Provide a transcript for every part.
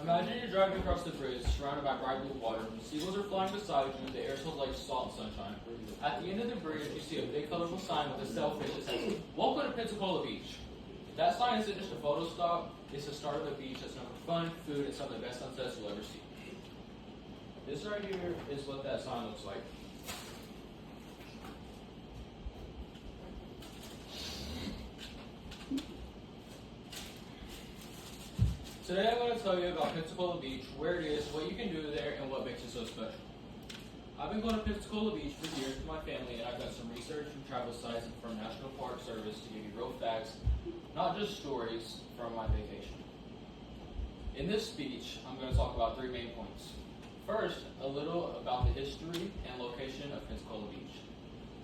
Imagine you're driving across the bridge, surrounded by bright blue water. Seagulls are flying beside you, the air smells like salt and sunshine. At the end of the bridge, you see a big colorful sign with a sailfish that says, "Welcome to Pensacola Beach." That sign isn't just a photo stop, it's the start of a beach that's known for fun, food, and some of the best sunsets you'll ever see. This right here is what that sign looks like. Today I'm going to tell you about Pensacola Beach, where it is, what you can do there, and what makes it so special. I've been going to Pensacola Beach for years with my family, and I've done some research and travel sites from National Park Service to give you real facts, not just stories from my vacation. In this speech, I'm going to talk about 3 main points. First, a little about the history and location of Pensacola Beach.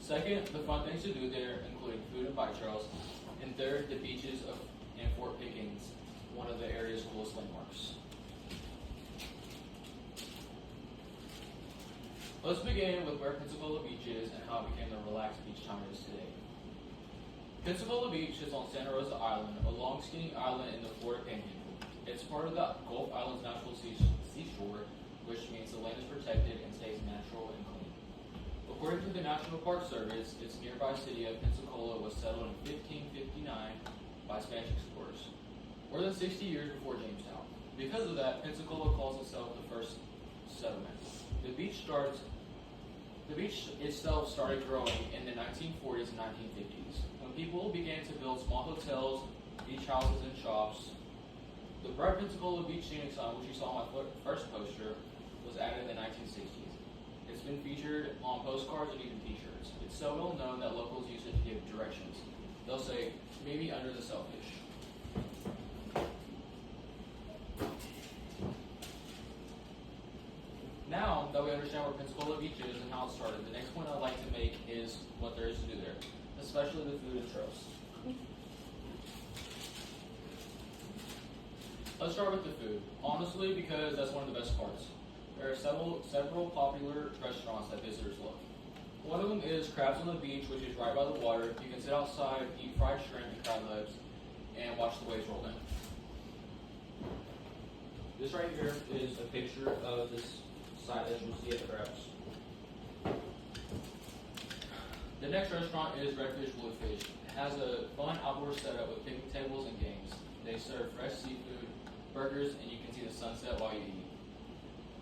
Second, the fun things to do there, including food and bike trails. And third, the beaches in Fort Pickens, one of the area's coolest landmarks. Let's begin with where Pensacola Beach is and how it became the relaxed beach town it is today. Pensacola Beach is on Santa Rosa Island, a long skinny island in the Florida Panhandle. It's part of the Gulf Islands Natural Seashore, which means the land is protected and stays natural and clean. According to the National Park Service, its nearby city of Pensacola was settled in 1559 by Spanish explorers, more than 60 years before Jamestown. Because of that, Pensacola calls itself the first settlement. The beach itself started growing in the 1940s and 1950s, when people began to build small hotels, beach houses, and shops. The bright Pensacola Beach scenic sign, which you saw on my first poster, was added in the 1960s. It's been featured on postcards and even t-shirts. It's so well known that locals use it to give directions. They'll say, "Maybe under the sailfish." Now that we understand where Pensacola Beach is and how it started, the next point I'd like to make is what there is to do there, especially the food and trails. Let's start with the food, honestly, because that's one of the best parts. There are several popular restaurants that visitors love. One of them is Crabs on the Beach, which is right by the water. You can sit outside, eat fried shrimp and crab legs, and watch the waves roll in. This right here is a picture of this site that you'll see at the Crabs. The next restaurant is Redfish Bluefish. It has a fun outdoor setup with picnic tables and games. They serve fresh seafood, burgers, and you can see the sunset while you eat.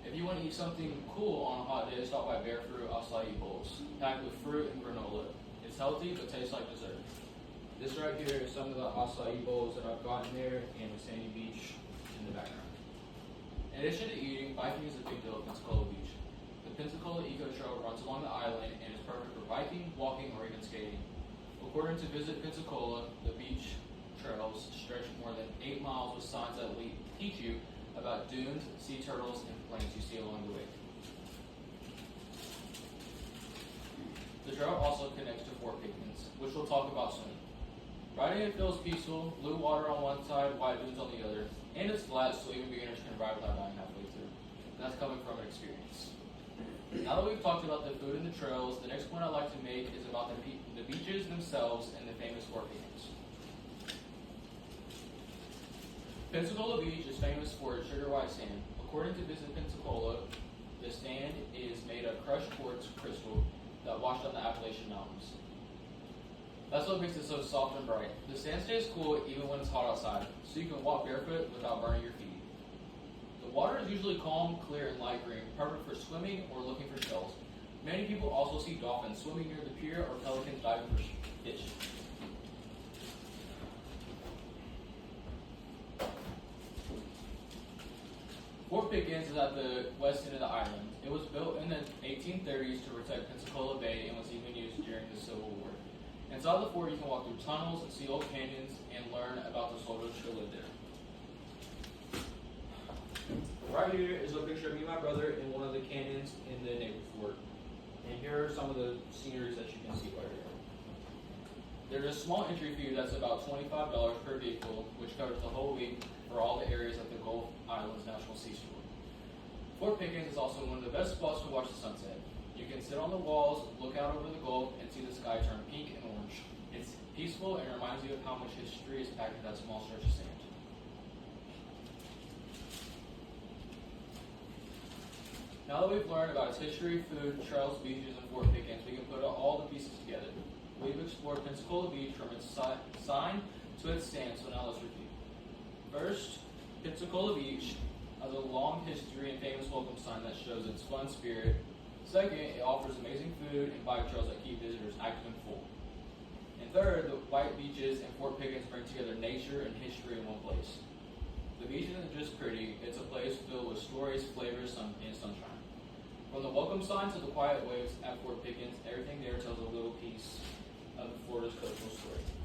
If you want to eat something cool on a hot day, stop by Bear Fruit Acai Bowls, packed with fruit and granola. It's healthy but tastes like dessert. This right here is some of the acai bowls that I've gotten there, and the sandy beach in the background. In addition to eating, biking is a big deal at Pensacola Beach. The Pensacola Eco Trail runs along the island and is perfect for biking, walking, or even skating. According to Visit Pensacola, the beach trails stretch more than 8 miles with signs that teach you about dunes, sea turtles, and planes you see along the way. The trail also connects to Fort Pickens, which we'll talk about soon. Riding it feels peaceful, blue water on one side, white dunes on the other, and it's flat, so even beginners can ride without dying halfway through. And that's coming from an experience. Now that we've talked about the food and the trails, the next point I'd like to make is about the beaches themselves and the famous Fort Pickens. Pensacola Beach is famous for its sugar white sand. According to Visit Pensacola, the sand is made of crushed quartz crystal that washed on the Appalachian Mountains. That's what makes it so soft and bright. The sand stays cool even when it's hot outside, so you can walk barefoot without burning your feet. The water is usually calm, clear, and light green, perfect for swimming or looking for shells. Many people also see dolphins swimming near the pier or pelicans diving for fish. Fort Pickens is at the west end of the island. It was built in the 1830s to protect Pensacola Bay and was even used during the Civil War. Inside the fort, you can walk through tunnels, see old canyons, and learn about the soldiers who lived there. Right here is a picture of me and my brother in one of the canyons in the neighbor fort. And here are some of the sceneries that you can see right here. There's a small entry fee that's about $25 per vehicle, which covers the whole week for all the areas of the Gulf Islands National Seashore. Fort Pickens is also one of the best spots to watch the sunset. You can sit on the walls, look out over the Gulf, and see the sky turn pink and orange. It's peaceful and reminds you of how much history is packed in that small stretch of sand. Now that we've learned about its history, food, trails, beaches, and Fort Pickens, we can put all the pieces together. We've explored Pensacola Beach from its sign to its stand, so now let's review. First, Pensacola Beach has a long history and famous welcome sign that shows its fun spirit. Second, it offers amazing food and bike trails that keep visitors active and full. And third, the white beaches and Fort Pickens bring together nature and history in one place. The beach isn't just pretty, it's a place filled with stories, flavors, and sunshine. From the welcome sign to the quiet waves at Fort Pickens, everything there tells a little piece of Florida's cultural story.